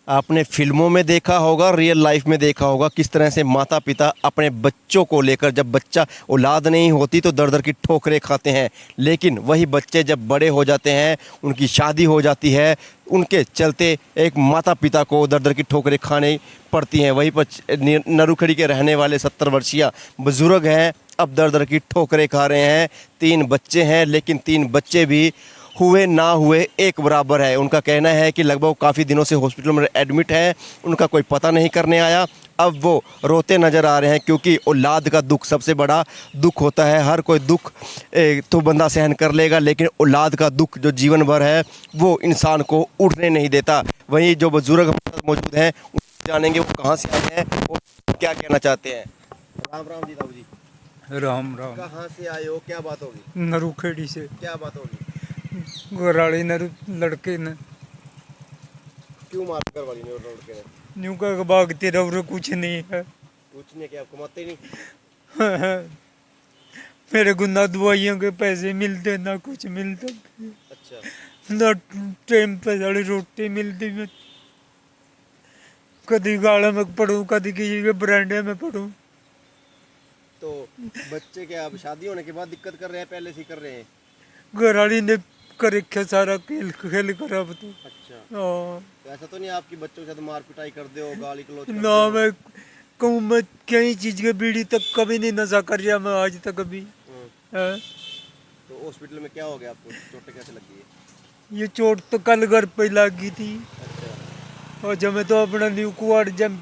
आपने फिल्मों में देखा होगा, रियल लाइफ में देखा होगा किस तरह से माता पिता अपने बच्चों को लेकर, जब बच्चा औलाद नहीं होती तो दर दर की ठोकरें खाते हैं, लेकिन वही बच्चे जब बड़े हो जाते हैं, उनकी शादी हो जाती है, उनके चलते एक माता पिता को दर दर की ठोकरें खाने पड़ती हैं। वहीं पर नरुखड़ी के रहने वाले 70 वर्षीय बुजुर्ग हैं, अब दर दर की ठोकरें खा रहे हैं। 3 बच्चे हैं, लेकिन 3 बच्चे भी हुए ना हुए एक बराबर है। उनका कहना है कि लगभग काफ़ी दिनों से हॉस्पिटल में एडमिट है, उनका कोई पता नहीं करने आया। अब वो रोते नज़र आ रहे हैं, क्योंकि औलाद का दुख सबसे बड़ा दुख होता है। हर कोई दुख तो बंदा सहन कर लेगा, लेकिन औलाद का दुख जो जीवन भर है वो इंसान को उठने नहीं देता। वहीं जो बुजुर्ग हमारे साथ मौजूद हैं, उनसे जानेंगे वो कहाँ से आए हैं और क्या कहना चाहते हैं। राम राम जी ताऊ जी। राम राम। कहाँ से आए हो, क्या बात होगी? नरुखेड़ी से क्या बात होगी? गोराड़ी नरु लड़के ने क्यों मार कर वाली ने और लड़के ने? न्यू का भागते रहो कुछ नहीं है। कुछ नहीं, क्या आप कमाते ही नहीं? मेरे को ना दवाइयों के पैसे मिलते ना कुछ मिलता, अच्छा। ना टाइम पे साड़ी रोटी मिलती। मैं कभी गाड़ा में पढ़ूं, कभी किसी के बरांडे में पढ़ूं। तो बच्चे क्या अब शादी होने के बाद दिक्कत कर रहे हैं, पहले से ही कर रहे हैं? घराड़ी ने कर रखा सारा खेल खेल कर। अब तो अच्छा। हाँ। तो ऐसा तो नहीं आपकी बच्चों के साथ मार पिटाई कर दे हो, गाली गलौज कर ना दे हो? मैं कहूँ, मैं कई चीज के बीड़ी तक कभी नहीं नशा कर रहा मैं आज तक अभी। हाँ। तो हॉस्पिटल में क्या हो गया आपको, चोटें कैसे लगी है? ये चोट तो कल घर पे लगी थी, अच्छा। और जब मैं तो अपना न्यू कुआर जब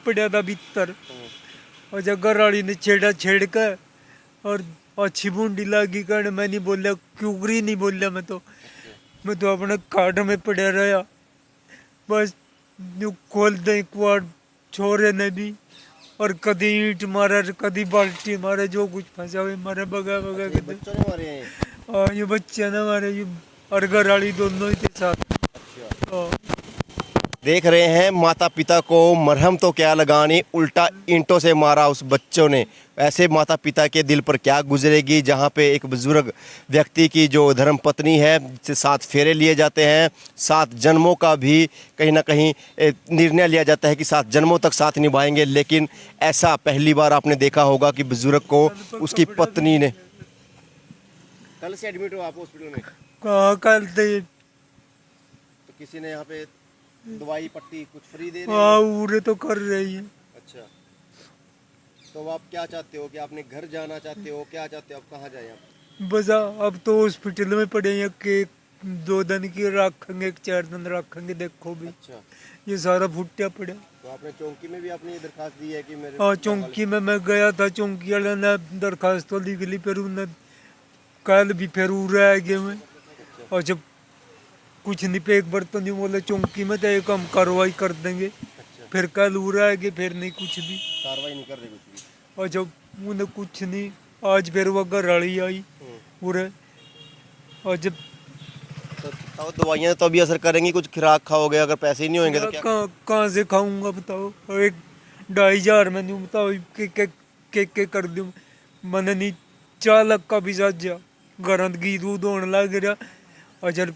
पड़ा था भीतर, और जब घर वाली ने छेड़ा छेड़ कर और अच्छी बूंदी लगी कर, मैं नहीं बोलिया, क्योंकि नहीं बोलिया। मैं तो अपने काट में पड़ा रहा, बस न्यू खोल दे कुआर छोरे ने भी, और कभी ईंट मारा, कभी बाल्टी मारे, जो कुछ फंसा हुए मारे, बगा बगा अच्छा, ये के। बच्चों ने मारे हैं? और ये बच्चे ना मारे, ये और घर वाली दोनों ही थे साथ। अच्छा। हाँ। देख रहे हैं, माता पिता को मरहम तो क्या लगानी, उल्टा ईंटों से मारा उस बच्चों ने। ऐसे माता पिता के दिल पर क्या गुजरेगी, जहाँ पे एक बुजुर्ग व्यक्ति की जो धर्म पत्नी है, से 7 फेरे लिए जाते हैं, 7 जन्मों का भी कहीं ना कहीं निर्णय लिया जाता है कि 7 जन्मों तक साथ निभाएंगे, लेकिन ऐसा पहली बार आपने देखा होगा कि बुजुर्ग को उसकी पत्नी ने। कल से एडमिट हो आप हॉस्पिटल में? कहाँ कल थे? तो किसी ने यहाँ पे दवाई पट्टी कुछ फ्री दे रहे हाँ, हैं? पूरे तो कर रही है। अच्छा। तो आप क्या चाहते हो, कि आपने घर जाना चाहते हो, क्या चाहते हो, आप कहाँ जाएं आप? बस अब तो हॉस्पिटल में पड़े हैं कि 2 दिन की रखेंगे, 4 दिन रखेंगे, देखो भी। अच्छा। ये सारा फुटिया पड़ा। तो आपने चौकी में भी आपने ये दरखास्त दी है कि मेरे? हाँ, चौकी में मैं गया था, चौकी वाले ने दरखास्त तो लिख ली, फिर उन्हें कल भी फिर रह गए मैं। और जब कुछ नहीं पे एक बार तो नहीं बोले चौकी में, तो एक हम कार्रवाई कर देंगे, अच्छा। फिर कल रह गए, फिर नहीं कुछ भी। कार्रवाई नहीं कर रहे कुछ भी? और जब उन्हें कुछ नहीं, आज फिर वो घरवाली आई पूरे। और जब तो दवाइयाँ तो अभी असर करेंगी, कुछ खुराक खाओगे, अगर पैसे ही नहीं होंगे तो क्या? कहाँ से खाऊंगा बताओ? और एक 2,500 में नहीं बताओ के कर दूँ। मैंने नहीं 4 लाख का भी साथ जा घर घी दूध होने लग रहा। और जब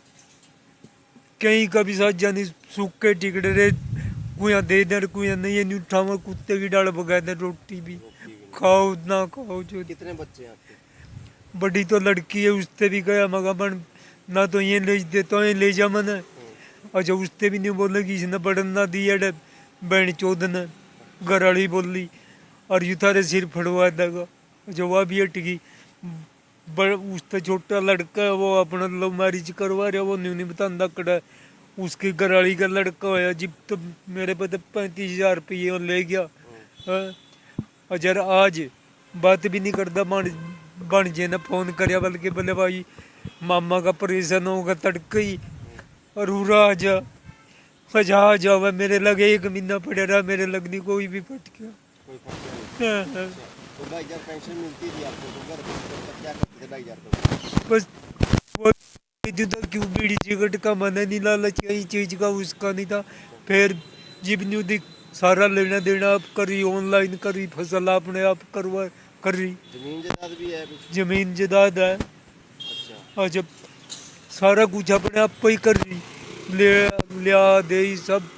कहीं का भी साथ जानी सूखे टिकड़े रे, कुया दे दे, कुया नहीं, ये नहीं उठावा, कुत्ते की डाल बगा दे, रोटी भी खाओ ना खाओ जो। कितने बच्चे हैं आपके? बड़ी तो लड़की है, उससे भी गया मगा बन ना, तो ये ले देता तो ये ले जा मैंने। और जब उससे भी नहीं बोले कि इसने बढ़न ना दिया डे बहन चौध ने, घर वाली बोली, और यू थारे सिर फड़वा देगा। जो वह भी हट गई, उससे छोटा लड़का है, वो अपना लव मैरिज करवा रहा, वो नहीं बताता कड़ा। उसके घर वाली का लड़का होया जिब, तो मेरे पे 35,000 रुपये ले गया। हाँ? और जरा आज बात भी नहीं करता, बन जे ने फोन कर, बल्कि बोले भाई मामा का ऑपरेशन होगा तड़के ही, और उरा आ जा, आ जाओ। मेरे लगे 1 महीना पड़े रहा, मेरे लगनी कोई भी फट गया। कोई फर्क नहीं? हाँ, हाँ। तो 2,500 पेंशन मिलती थी आपको, तो घर पे क्या करते थे 2,500 बस वो तो क्यों बीड़ी सिगरेट का मन नहीं, लालच कहीं चीज का उसका नहीं था। फिर जिब न्यू दिख सारा लेना देना आप करी, ऑनलाइन करी, फसल आपने आप करवा करी, जमीन जायदाद भी है कुछ? जमीन जायदाद है। अच्छा। और जब सारा कुछ अपने आप पे ही कर रही, ले लिया दे सब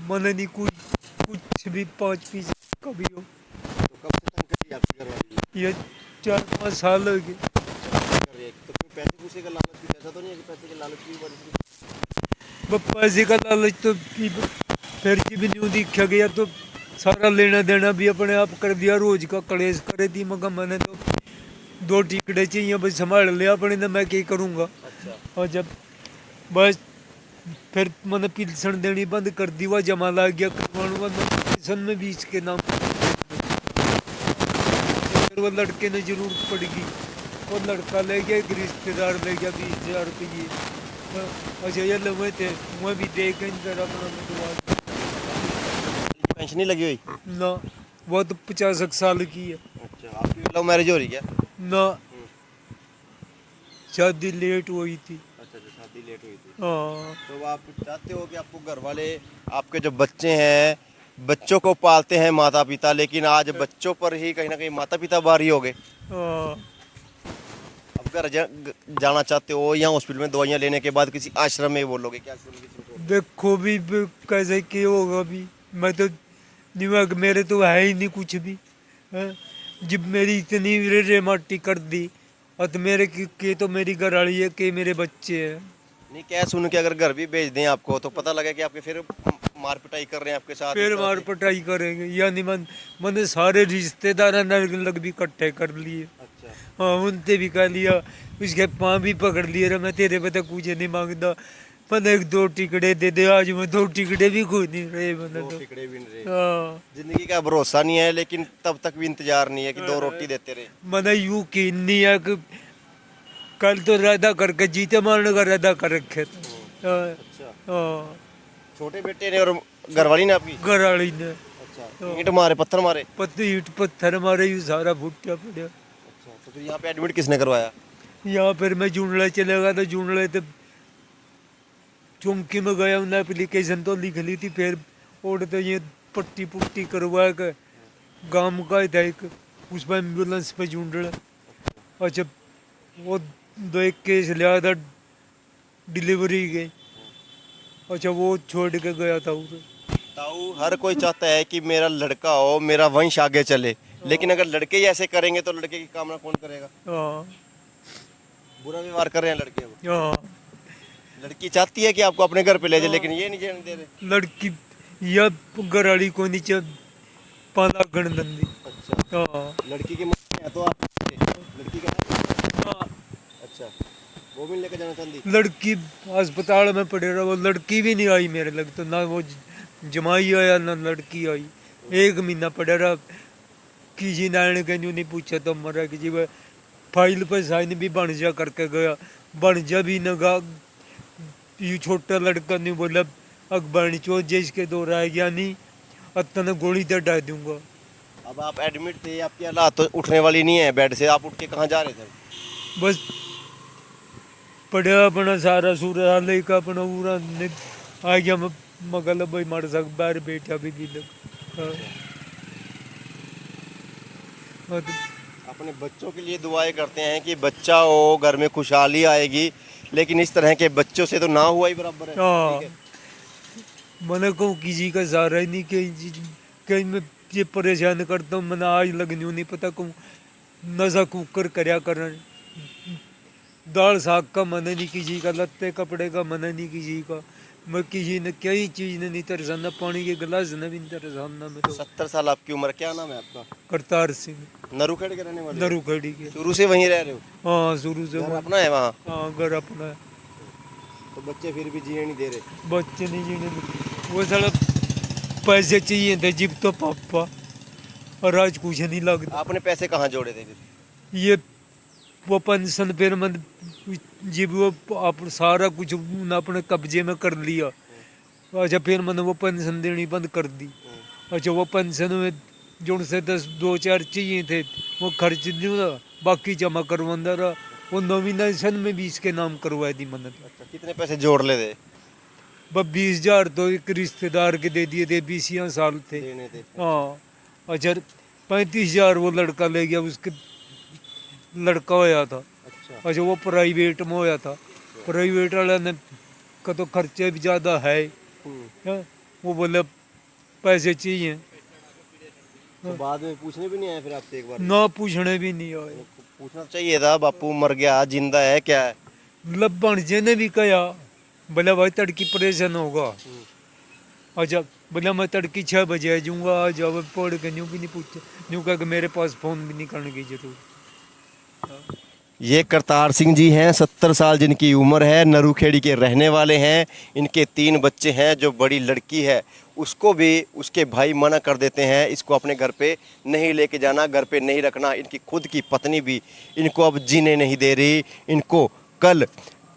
मैंने नहीं कुछ भी 5 पैसे कभी हो। तो कब से तंग कर रही है आपकी घरवाली? ये 4-5 साल हो गए। कर रही है तो कोई पैसे पूसे का लालच भी, ऐसा तो नहीं है कि पैसे के लालच की वजह से? वो पैसे का लालच तो फिर भी नहीं देखा गया तो सारा लेना देना भी अपने आप कर दिया, रोज का कलेश करे थी मगर मैंने तो 2 टिकड़े चाहिए बस संभाल लिया अपने ने, मैं क्या करूँगा। अच्छा। और जब बस फिर मैंने पिलसन देनी बंद कर दी, वह जमा ला गया करवाने पिलसन में 20 के नाम। फिर वो लड़के ने जरूरत पड़ेगी, वो लड़का ले गया, एक रिश्तेदार ले गया 20,000 रुपये। अच्छा ये लगे थे मैं भी दे के फिर अपना मिलवा पेंशन नहीं लगी हुई? ना, वो तो 50 साल की है। अच्छा, आपकी लव मैरिज हो रही क्या? ना, शादी लेट हुई थी। अच्छा अच्छा, शादी लेट हुई थी। हाँ तो आप चाहते हो कि आपको घर वाले, आपके जो बच्चे हैं, बच्चों को पालते हैं माता पिता, लेकिन आज बच्चों पर ही कहीं ना कहीं माता पिता भारी हो गए। हाँ। अब घर जाना चाहते हो या हॉस्पिटल में दवाइयाँ लेने के बाद किसी आश्रम में बोलोगे क्या? देखो भी कैसे क्या होगा भी, मैं तो नहीं, मेरे तो है ही नहीं कुछ भी। हैं? जब मेरी इतनी रे माटी कर दी और तो मेरे के तो मेरी घर वाली है के मेरे बच्चे हैं। नहीं, क्या सुन के अगर घर भी भेज दें आपको तो पता लगे कि आपके फिर मार पिटाई कर रहे हैं आपके साथ, फिर इस तरह मार से। पटाई करेंगे यानी मैंने सारे रिश्तेदार लग भी इकट्ठे कर लिए। अच्छा। हाँ उनसे भी कह लिया, उसके पाँव भी पकड़ लिए रे, मैं तेरे पे तो कुछ नहीं मांगता, मैंने 1-2 टिकड़े दे दे, आज मैं 2 टिकड़े भी खो नहीं रहे मैंने दो तो। टिकड़े भी नहीं रहे। हाँ जिंदगी का भरोसा नहीं है, लेकिन तब तक भी इंतजार नहीं है कि 2 रोटी देते रहे। मैंने यूं की नहीं है कि कल तो राधा करके जीते मारने का राधा कर रखे थे। हाँ, अच्छा। हाँ, छोटे बेटे ने और घरवाली ने आपकी? घर वाली ने अच्छा, ईंट मारे, पत्थर मारे? ईंट पत्थर मारे, यूं सारा फूटा पड़ा। अच्छा, तो फिर यहाँ पे एडमिट किसने करवाया? यहाँ फिर मैं जुड़ले चले गया तो जुड़ले तो चौंकी में गया, उन्हें एप्लीकेशन तो लिख ली थी, फिर और तो ये पट्टी पुट्टी करवा के गांव का था एक, उस पर एम्बुलेंस पे जुड़ले। अच्छा वो 2-1 केस लिया था डिलीवरी के। अच्छा वो छोड़ के गया था उसे। ताऊ, हर कोई चाहता है कि मेरा लड़का हो, मेरा वंश आगे चले, लेकिन अगर लड़के ही ऐसे करेंगे तो लड़के की कामना कौन करेगा? हाँ बुरा व्यवहार कर रहे हैं लड़के अब। हाँ। लड़की चाहती है कि आपको अपने घर पे ले जाए, लेकिन ये नहीं जाने दे रहे। लड़की या घर वाली को नीचे पाला गणदंदी। अच्छा, हाँ लड़की की मम्मी है तो आप लड़की का है? हाँ। अच्छा, वो भी लेकर जाना चाहती? लड़की अस्पताल में पड़े रहा, वो लड़की भी नहीं आई मेरे लग तो, ना वो जमाई आया ना लड़की आई। 1 महीना पड़ा रहा, किसी ने कहीं नहीं पूछा तो मरा कि जी वह फाइल पर साइन भी बन जा करके गया, बन जा भी न गा। ये छोटा लड़का नहीं बोला अकबर चो जिसके 2 रह गया नहीं, अतन गोली तो डाल दूंगा। अब आप एडमिट थे, आपकी हालात तो उठने वाली नहीं है बेड से, आप उठ के कहाँ जा रहे थे? बस पढ़ा अपना सारा सूर्य लेकर अपना पूरा आ गया, मगल भाई मर सक बाहर बैठा भी लग। हाँ। हाँ तो अपने बच्चों के लिए दुआएं करते हैं कि बच्चा हो, घर में खुशहाली आएगी, लेकिन इस तरह के बच्चों से तो ना हुआ ही बराबर है। हाँ। ठीक है? मैंने कहूँ किसी का सहारा ही नहीं, कहीं मैं ये परेशान करता हूँ, मैंने आज लगनी नहीं पता कहूँ नशा कुकर करया कर, दाल साग का मन नहीं किसी का, लत्ते कपड़े का मन नहीं किसी का, मैं किसी ने कई चीज ने नहीं तरसाना, पानी के गिलास ने भी नहीं तरसाना। मैं तो 70 साल आपकी उम्र, क्या नाम है आपका? करतार सिंह नरूखेड़ के रहने वाले हो? नरूखड़ी के। शुरू से वहीं रह रहे हो? हाँ शुरू से घर अपना है वहाँ? हाँ घर अपना है। तो बच्चे फिर भी जीने नहीं दे रहे? बच्चे नहीं जीने देते। वो साला पैसे चाहिए थे जिब तो पापा, और आज कुछ नहीं लगता। आपने पैसे कहाँ जोड़े थे फिर? ये वो पेंशन फिर मैं जब वो आप सारा कुछ उन्होंने अपने कब्जे में कर लिया। अच्छा फिर मैंने वो पेंशन देनी बंद कर दी। अच्छा वो पेंशन में जो से 10-2-4 चाहिए थे वो खर्च नहीं हुआ, बाकी जमा करवाता रहा, वो नॉमिनेशन में भी इसके नाम करवा दी मैंने। अच्छा, कितने पैसे जोड़ ले थे? बस 20,000 तो एक रिश्तेदार के दे दिए थे, 20 साल थे। देने थे? हाँ। अच्छा 35,000 वो लड़का ले गया, उसके लड़का होया था। अच्छा। अच्छा वो प्राइवेट में होया था, प्राइवेट वाला ने का तो खर्चे भी ज़्यादा है। हम्म। हाँ, वो बोले पैसे चाहिए, तो बाद में पूछने भी नहीं आए फिर आपसे एक बार? ना पूछने भी नहीं आए। पूछना चाहिए था, बापू मर गया जिंदा है क्या है? लब्बन जी ने भी कहा, बोला भाई तड़की ऑपरेशन होगा। अच्छा, बोला मैं तड़की 6 बजे आ जाऊँगा, आ जाओ पढ़ के न्यू भी नहीं पूछे, न्यू कहा कि मेरे पास फ़ोन भी नहीं करने की जरूरत। ये करतार सिंह जी हैं, 70 साल जिनकी उम्र है, नरूखेड़ी के रहने वाले हैं। इनके 3 बच्चे हैं। जो बड़ी लड़की है उसको भी उसके भाई मना कर देते हैं, इसको अपने घर पे नहीं लेके जाना, घर पे नहीं रखना। इनकी खुद की पत्नी भी इनको अब जीने नहीं दे रही। इनको कल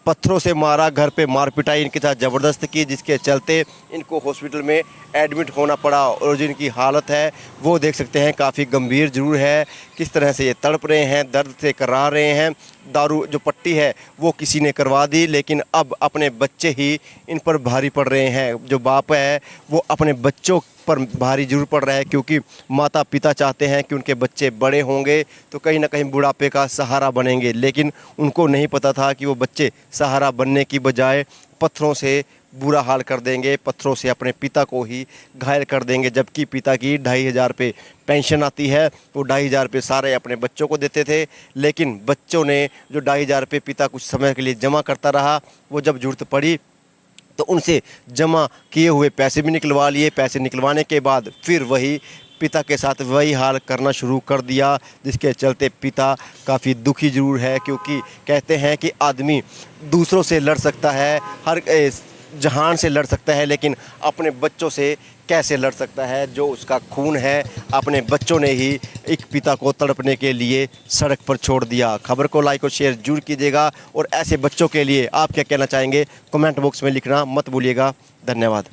पत्थरों से मारा, घर पे मार पिटाई इनके साथ ज़बरदस्त की, जिसके चलते इनको हॉस्पिटल में एडमिट होना पड़ा। और जिनकी हालत है वो देख सकते हैं काफ़ी गंभीर ज़रूर है। किस तरह से ये तड़प रहे हैं, दर्द से कराह रहे हैं। दारू जो पट्टी है वो किसी ने करवा दी, लेकिन अब अपने बच्चे ही इन पर भारी पड़ रहे हैं। जो बाप है वो अपने बच्चों पर भारी जरूर पड़ रहा है, क्योंकि माता पिता चाहते हैं कि उनके बच्चे बड़े होंगे तो कहीं ना कहीं बुढ़ापे का सहारा बनेंगे, लेकिन उनको नहीं पता था कि वो बच्चे सहारा बनने की बजाय पत्थरों से बुरा हाल कर देंगे, पत्थरों से अपने पिता को ही घायल कर देंगे। जबकि पिता की 2,500 रुपये पेंशन आती है, वो 2,500 रुपये सारे अपने बच्चों को देते थे, लेकिन बच्चों ने जो 2,500 रुपये पिता कुछ समय के लिए जमा करता रहा, वो जब जरूरत पड़ी तो उनसे जमा किए हुए पैसे भी निकलवा लिए। पैसे निकलवाने के बाद फिर वही पिता के साथ वही हाल करना शुरू कर दिया, जिसके चलते पिता काफ़ी दुखी ज़रूर है। क्योंकि कहते हैं कि आदमी दूसरों से लड़ सकता है, हर जहान से लड़ सकता है, लेकिन अपने बच्चों से कैसे लड़ सकता है? जो उसका खून है, अपने बच्चों ने ही एक पिता को तड़पने के लिए सड़क पर छोड़ दिया। खबर को लाइक और शेयर जरूर कीजिएगा, और ऐसे बच्चों के लिए आप क्या कहना चाहेंगे कमेंट बॉक्स में लिखना मत भूलिएगा। धन्यवाद।